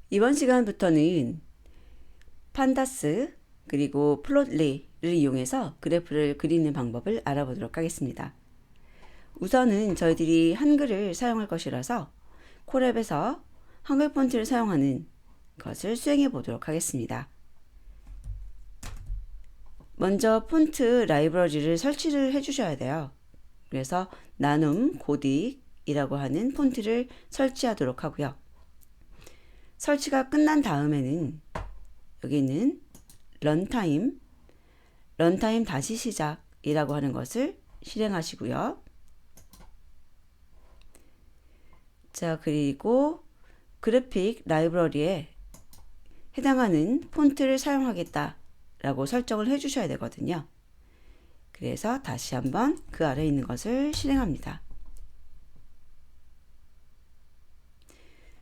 이번 시간부터는 판다스 그리고 플롯리를 이용해서 그래프를 그리는 방법을 알아보도록 하겠습니다. 우선은 저희들이 한글을 사용할 것이라서 콜앱에서 한글 폰트를 사용하는 것을 수행해 보도록 하겠습니다. 먼저 폰트 라이브러리를 설치를 해 주셔야 돼요. 그래서 나눔 고딕이라고 하는 폰트를 설치하도록 하고요. 설치가 끝난 다음에는 여기 있는 런타임 다시 시작이라고 하는 것을 실행하시고요. 자, 그리고 그래픽 라이브러리에 해당하는 폰트를 사용하겠다라고 설정을 해 주셔야 되거든요. 그래서 다시 한번 그 아래에 있는 것을 실행합니다.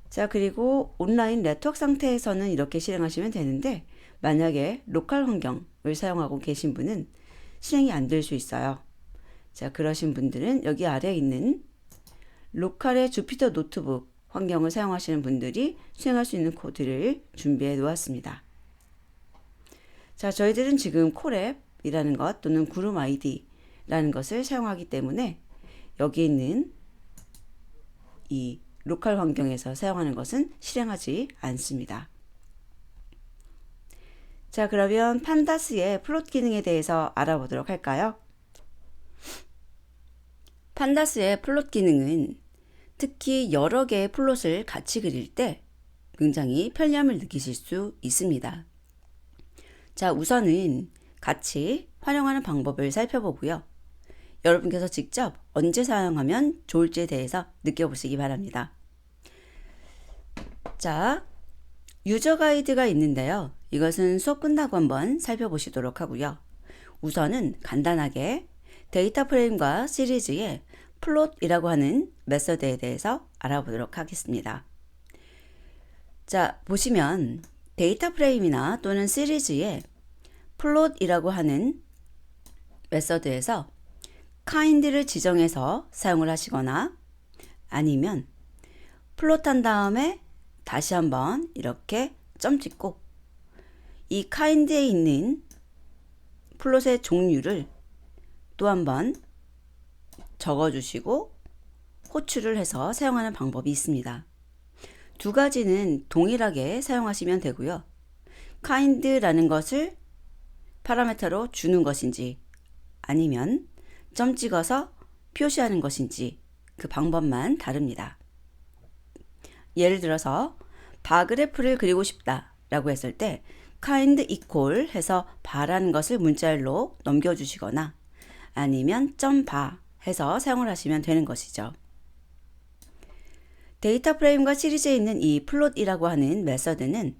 자, 그리고 온라인 네트워크 상태에서는 이렇게 실행하시면 되는데 만약에 로컬 환경을 사용하고 계신 분은 실행이 안 될 수 있어요. 자, 그러신 분들은 여기 아래에 있는 로컬의 주피터 노트북 환경을 사용하시는 분들이 수행할 수 있는 코드를 준비해 놓았습니다. 자, 저희들은 지금 콜앱이라는 것 또는 그룹 아이디라는 것을 사용하기 때문에 여기 있는 이 로컬 환경에서 사용하는 것은 실행하지 않습니다. 자, 그러면 판다스의 플롯 기능에 대해서 알아보도록 할까요? 판다스의 플롯 기능은 특히 여러 개의 플롯을 같이 그릴 때 굉장히 편리함을 느끼실 수 있습니다. 자, 우선은 같이 활용하는 방법을 살펴보고요. 여러분께서 직접 언제 사용하면 좋을지에 대해서 느껴보시기 바랍니다. 자, 유저 가이드가 있는데요. 이것은 수업 끝나고 한번 살펴보시도록 하고요. 우선은 간단하게 데이터 프레임과 시리즈의 플롯이라고 하는 메서드에 대해서 알아보도록 하겠습니다. 자, 보시면 데이터 프레임이나 또는 시리즈의 플롯이라고 하는 메서드에서 kind를 지정해서 사용을 하시거나 아니면 플롯한 다음에 다시 한번 이렇게 점 찍고 이 kind에 있는 플롯의 종류를 또 한번 적어주시고 호출을 해서 사용하는 방법이 있습니다. 두 가지는 동일하게 사용하시면 되고요. kind라는 것을 파라미터로 주는 것인지 아니면 점 찍어서 표시하는 것인지 그 방법만 다릅니다. 예를 들어서 바그래프를 그리고 싶다 라고 했을 때 kind equal 해서 바라는 것을 문자열로 넘겨주시거나 아니면 바 해서 사용을 하시면 되는 것이죠. 데이터 프레임과 시리즈에 있는 이 플롯이라고 하는 메서드는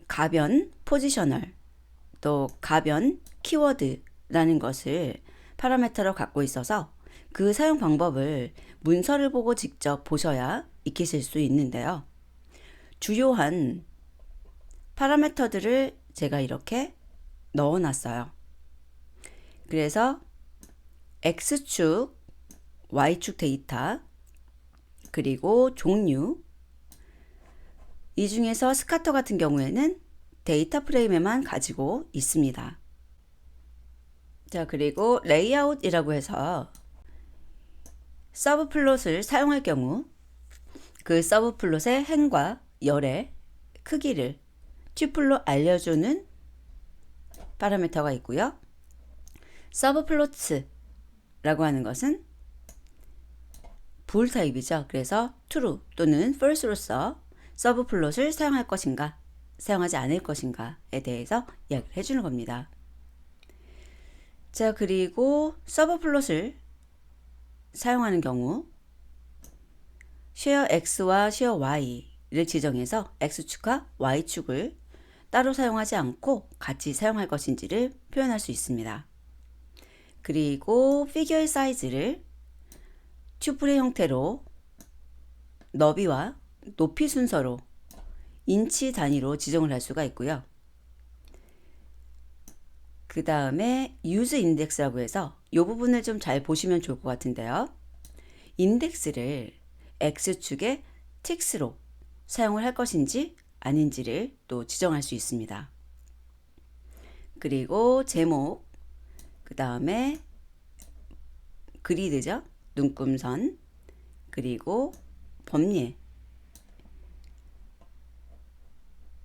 가변 포지셔널 또 가변 키워드라는 것을 파라미터로 갖고 있어서 그 사용 방법을 문서를 보고 직접 보셔야 익히실 수 있는데요. 주요한 파라미터들을 제가 이렇게 넣어놨어요. 그래서 X축, Y축 데이터, 그리고 종류, 이 중에서 스카터 같은 경우에는 데이터 프레임에만 가지고 있습니다. 자, 그리고 레이아웃이라고 해서 서브 플롯을 사용할 경우 그 서브 플롯의 행과 열의 크기를 튜플로 알려주는 파라미터가 있고요. 서브 플로츠라고 하는 것은 불 타입이죠. 그래서 true 또는 false로서 서브 플롯을 사용할 것인가 사용하지 않을 것인가에 대해서 이야기를 해주는 겁니다. 자, 그리고 서브 플롯을 사용하는 경우 share x와 share y를 지정해서 x축과 y축을 따로 사용하지 않고 같이 사용할 것인지를 표현할 수 있습니다. 그리고 피규어의 사이즈를 튜플의 형태로 너비와 높이 순서로 인치 단위로 지정을 할 수가 있고요. 그 다음에 use index라고 해서 이 부분을 좀 잘 보시면 좋을 것 같은데요. 인덱스를 X축의 틱스로 사용을 할 것인지 아닌지를 또 지정할 수 있습니다. 그리고 제목, 그 다음에 그리드죠. 눈금선, 그리고 범례.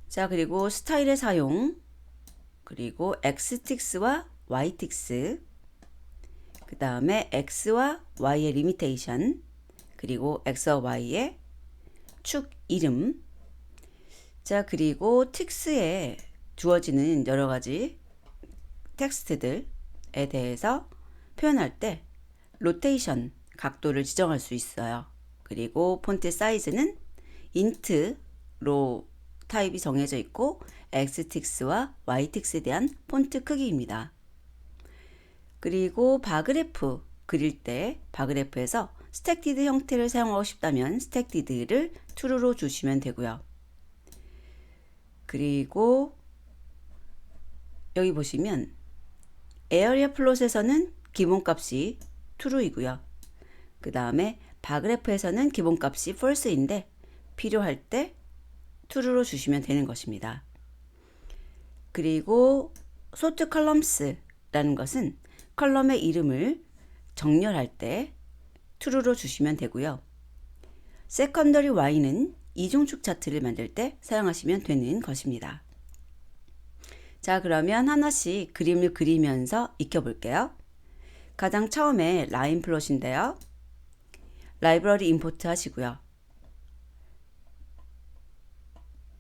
자, 그리고 스타일의 사용, 그리고 X틱스와 Y틱스, 그 다음에 X와 Y의 리미테이션, 그리고 X와 Y의 축 이름. 자, 그리고 틱스에 주어지는 여러 가지 텍스트들에 대해서 표현할 때 로테이션 각도를 지정할 수 있어요. 그리고 폰트 사이즈는 인트로 타입이 정해져 있고 X틱스와 Y틱스에 대한 폰트 크기입니다. 그리고 바그래프 그릴 때 바그래프에서 스택디드 형태를 사용하고 싶다면 스택디드를 true로 주시면 되고요. 그리고 여기 보시면 에어리어 플롯에서는 기본값이 true이고요. 그 다음에 바그래프에서는 기본값이 false인데 필요할 때 true로 주시면 되는 것입니다. 그리고 sort columns라는 것은 컬럼의 이름을 정렬할 때 true로 주시면 되고요. secondary Y는 이중축 차트를 만들 때 사용하시면 되는 것입니다. 자, 그러면 하나씩 그림을 그리면서 익혀볼게요. 가장 처음에 라인 플롯인데요. 라이브러리 임포트 하시고요.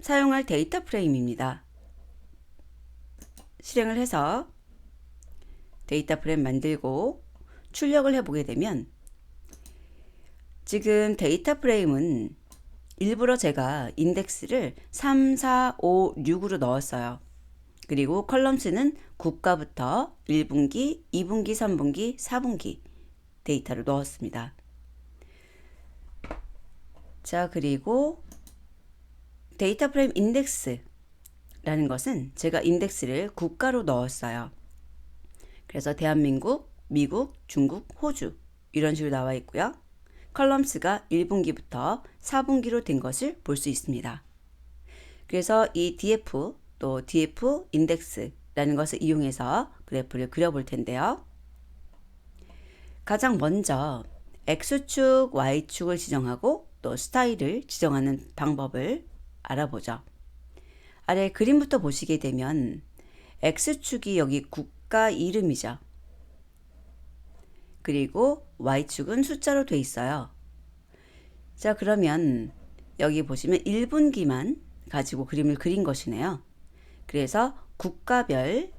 사용할 데이터 프레임입니다. 실행을 해서 데이터 프레임 만들고 출력을 해보게 되면 지금 데이터 프레임은 일부러 제가 인덱스를 3, 4, 5, 6으로 넣었어요. 그리고 컬럼스는 국가부터 1분기, 2분기, 3분기, 4분기 데이터를 넣었습니다. 자, 그리고 데이터 프레임 인덱스라는 것은 제가 인덱스를 국가로 넣었어요. 그래서 대한민국, 미국, 중국, 호주 이런 식으로 나와 있고요. 컬럼스가 1분기부터 4분기로 된 것을 볼 수 있습니다. 그래서 이 DF 또 DF 인덱스라는 것을 이용해서 그래프를 그려볼 텐데요. 가장 먼저 X축, Y축을 지정하고 또 스타일을 지정하는 방법을 알아보죠. 아래 그림부터 보시게 되면 X축이 여기 국가 이름이죠. 그리고 Y축은 숫자로 돼 있어요. 자, 그러면 여기 보시면 1분기만 가지고 그림을 그린 것이네요. 그래서 국가별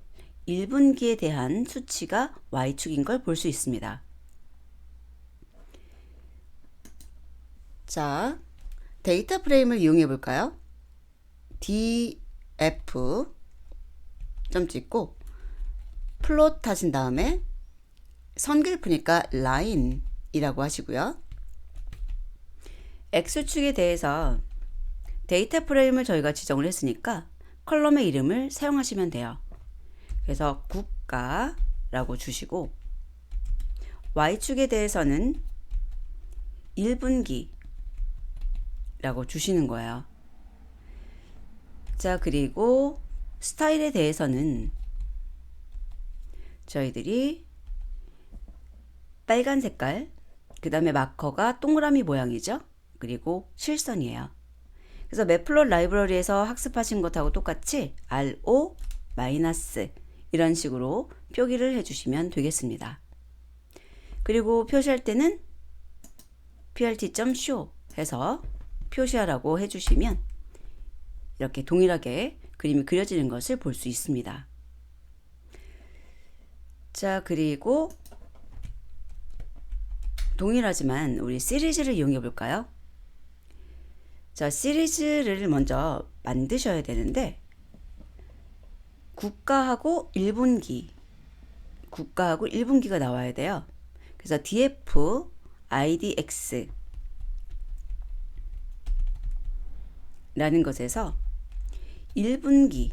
1분기에 대한 수치가 Y축인 걸 볼 수 있습니다. 자, 데이터 프레임을 이용해 볼까요? df 점 찍고 플롯 하신 다음에 선글프니까 라인이라고 하시고요. X축에 대해서 데이터 프레임을 저희가 지정을 했으니까 컬럼의 이름을 사용하시면 돼요. 그래서 국가라고 주시고 Y축에 대해서는 1분기라고 주시는 거예요. 자, 그리고 스타일에 대해서는 저희들이 빨간 색깔, 그 다음에 마커가 동그라미 모양이죠. 그리고 실선이에요. 그래서 매플롯 라이브러리에서 학습하신 것하고 똑같이 RO- 이런 식으로 표기를 해주시면 되겠습니다. 그리고 표시할 때는 plt.show 해서 표시하라고 해주시면 이렇게 동일하게 그림이 그려지는 것을 볼 수 있습니다. 자, 그리고 동일하지만 우리 시리즈를 이용해 볼까요? 자, 시리즈를 먼저 만드셔야 되는데 국가하고 1분기가 나와야 돼요. 그래서 df idx 라는 것에서 1분기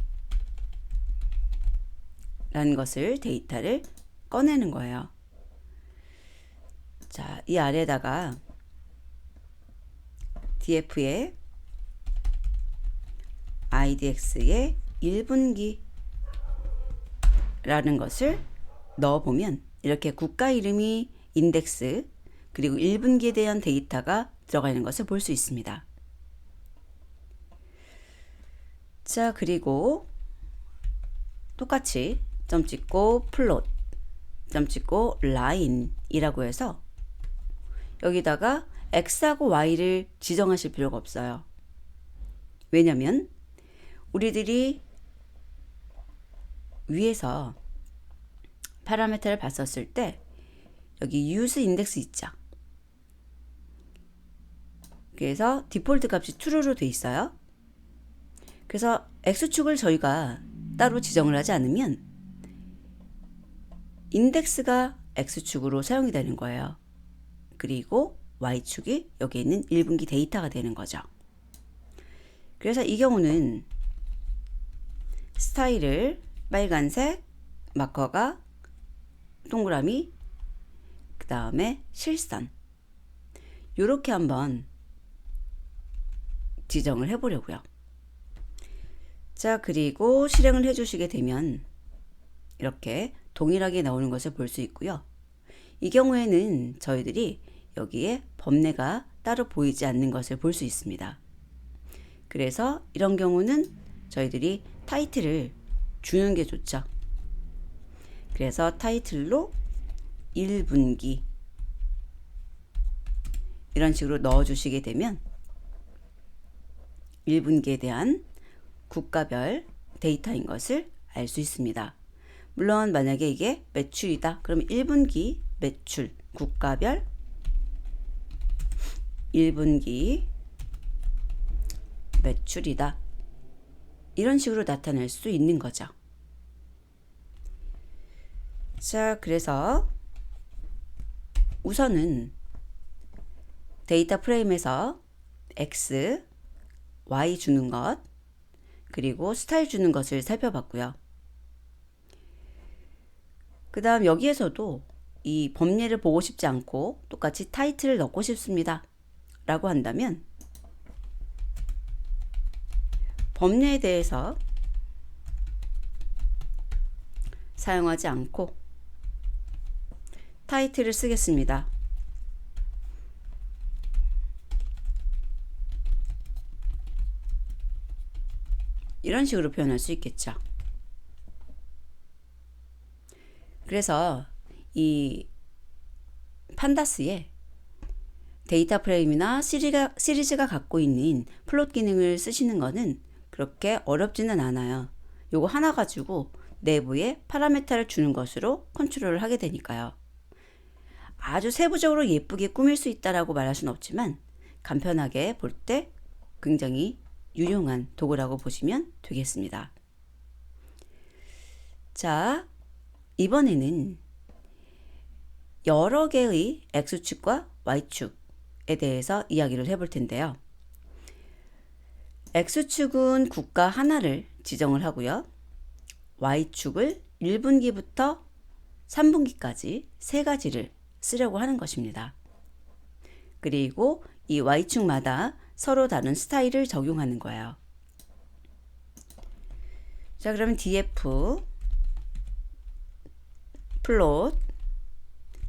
라는 것을 데이터를 꺼내는 거예요. 자, 이 아래에다가 DF에 IDX의 1분기라는 것을 넣어보면 이렇게 국가 이름이 인덱스 그리고 1분기에 대한 데이터가 들어가 있는 것을 볼 수 있습니다. 자, 그리고 똑같이 점 찍고 플롯, 점 찍고 라인이라고 해서 여기다가 X하고 Y를 지정하실 필요가 없어요. 왜냐면 우리들이 위에서 파라미터를 봤었을 때 여기 use 인덱스 있죠. 그래서 디폴트 값이 true로 돼 있어요. 그래서 X축을 저희가 따로 지정을 하지 않으면 인덱스가 X축으로 사용이 되는 거예요. 그리고 Y축이 여기에 있는 1분기 데이터가 되는 거죠. 그래서 이 경우는 스타일을 빨간색, 마커가 동그라미, 그 다음에 실선 이렇게 한번 지정을 해 보려고요. 자, 그리고 실행을 해 주시게 되면 이렇게 동일하게 나오는 것을 볼 수 있고요. 이 경우에는 저희들이 여기에 범례가 따로 보이지 않는 것을 볼 수 있습니다. 그래서 이런 경우는 저희들이 타이틀을 주는 게 좋죠. 그래서 타이틀로 1분기 이런 식으로 넣어 주시게 되면 1분기에 대한 국가별 데이터인 것을 알 수 있습니다. 물론 만약에 이게 매출이다. 그러면 1분기 매출 국가별 1분기 매출이다. 이런 식으로 나타낼 수 있는 거죠. 자, 그래서 우선은 데이터 프레임에서 X, Y 주는 것, 그리고 스타일 주는 것을 살펴봤고요. 그 다음 여기에서도 이 범례를 보고 싶지 않고 똑같이 타이틀을 넣고 싶습니다. 라고 한다면 범례에 대해서 사용하지 않고 타이틀을 쓰겠습니다. 이런 식으로 표현할 수 있겠죠. 그래서 이 판다스의 데이터 프레임이나 시리즈가 갖고 있는 플롯 기능을 쓰시는 거는 그렇게 어렵지는 않아요. 요거 하나 가지고 내부에 파라미터를 주는 것으로 컨트롤을 하게 되니까요. 아주 세부적으로 예쁘게 꾸밀 수 있다라고 말할 수는 없지만 간편하게 볼 때 굉장히 유용한 도구라고 보시면 되겠습니다. 자, 이번에는 여러 개의 X축과 Y축에 대해서 이야기를 해볼 텐데요. X축은 국가 하나를 지정을 하고요. Y축을 1분기부터 3분기까지 세 가지를 쓰려고 하는 것입니다. 그리고 이 Y축마다 서로 다른 스타일을 적용하는 거예요. 자, 그러면 DF 플롯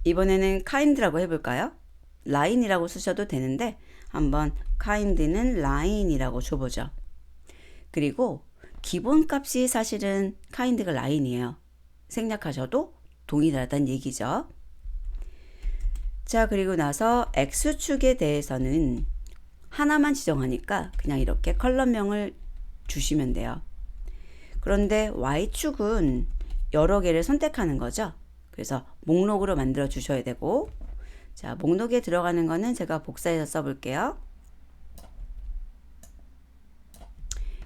이번에는 kind라고 해볼까요? line이라고 쓰셔도 되는데 한번 kind는 line이라고 줘보죠. 그리고 기본값이 사실은 kind가 line이에요. 생략하셔도 동일하다는 얘기죠. 자, 그리고 나서 X축에 대해서는 하나만 지정하니까 그냥 이렇게 컬럼명을 주시면 돼요. 그런데 Y축은 여러 개를 선택하는 거죠. 그래서 목록으로 만들어 주셔야 되고, 자, 목록에 들어가는 거는 제가 복사해서 써볼게요.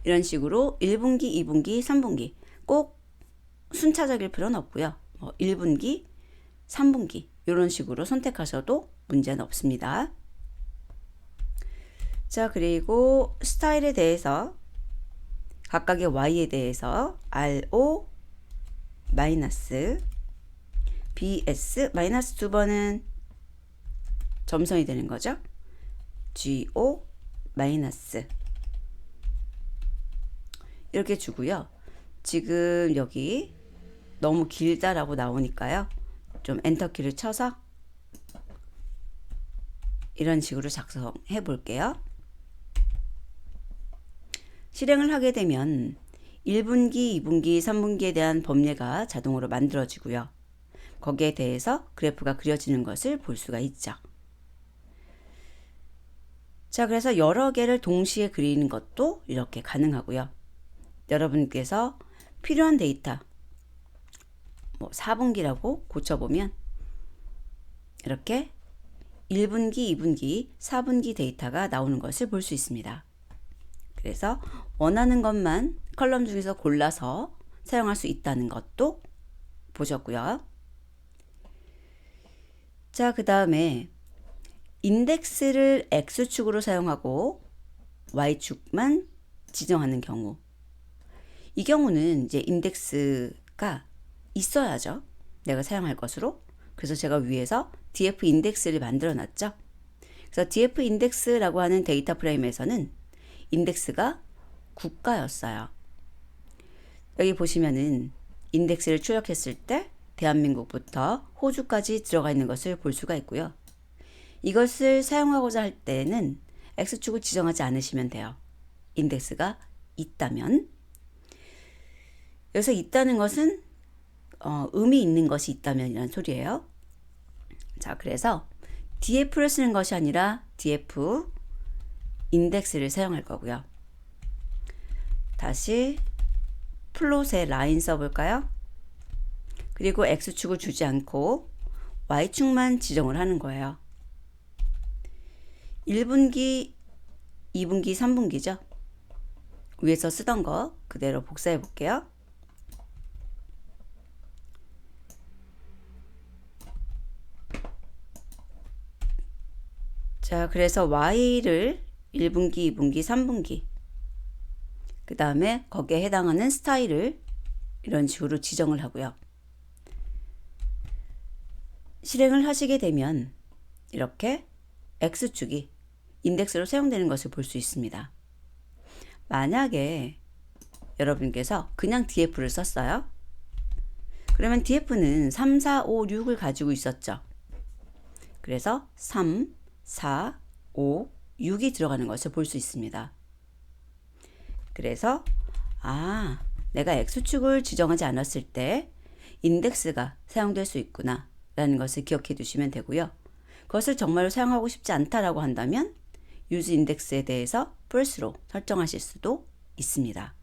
이런 식으로 1분기, 2분기, 3분기 꼭 순차적일 필요는 없고요. 1분기, 3분기 이런 식으로 선택하셔도 문제는 없습니다. 자, 그리고 스타일에 대해서 각각의 Y에 대해서 RO 마이너스 BS 마이너스 두 번은 점선이 되는 거죠. GO 마이너스 이렇게 주고요. 지금 여기 너무 길다라고 나오니까요. 좀 엔터키를 쳐서 이런 식으로 작성해 볼게요. 실행을 하게 되면 1분기, 2분기, 3분기에 대한 범례가 자동으로 만들어지고요. 거기에 대해서 그래프가 그려지는 것을 볼 수가 있죠. 자, 그래서 여러 개를 동시에 그리는 것도 이렇게 가능하고요. 여러분께서 필요한 데이터, 4분기라고 고쳐보면 이렇게 1분기, 2분기, 4분기 데이터가 나오는 것을 볼 수 있습니다. 그래서 원하는 것만 컬럼 중에서 골라서 사용할 수 있다는 것도 보셨고요. 자, 그 다음에 인덱스를 X축으로 사용하고 Y축만 지정하는 경우. 이 경우는 이제 인덱스가 있어야죠. 내가 사용할 것으로. 그래서 제가 위에서 df 인덱스를 만들어 놨죠. 그래서 df 인덱스라고 하는 데이터 프레임에서는 인덱스가 국가였어요. 여기 보시면은 인덱스를 출력했을 때 대한민국부터 호주까지 들어가 있는 것을 볼 수가 있고요. 이것을 사용하고자 할 때는 X축을 지정하지 않으시면 돼요. 인덱스가 있다면. 여기서 있다는 것은 의미 있는 것이 있다면 이란 소리예요. 자, 그래서 df를 쓰는 것이 아니라 df 인덱스를 사용할 거고요. 다시 플롯에 라인 써볼까요? 그리고 X축을 주지 않고 Y축만 지정을 하는 거예요. 1분기, 2분기, 3분기죠. 위에서 쓰던 거 그대로 복사해 볼게요. 자, 그래서 Y를 1분기, 2분기, 3분기 그 다음에 거기에 해당하는 스타일을 이런 식으로 지정을 하고요. 실행을 하시게 되면 이렇게 X축이 인덱스로 사용되는 것을 볼 수 있습니다. 만약에 여러분께서 그냥 df를 썼어요. 그러면 df는 3, 4, 5, 6을 가지고 있었죠. 그래서 3, 4, 5, 6이 들어가는 것을 볼 수 있습니다. 그래서 내가 X축을 지정하지 않았을 때 인덱스가 사용될 수 있구나 라는 것을 기억해 두시면 되고요. 그것을 정말로 사용하고 싶지 않다라고 한다면 use index에 대해서 false로 설정하실 수도 있습니다.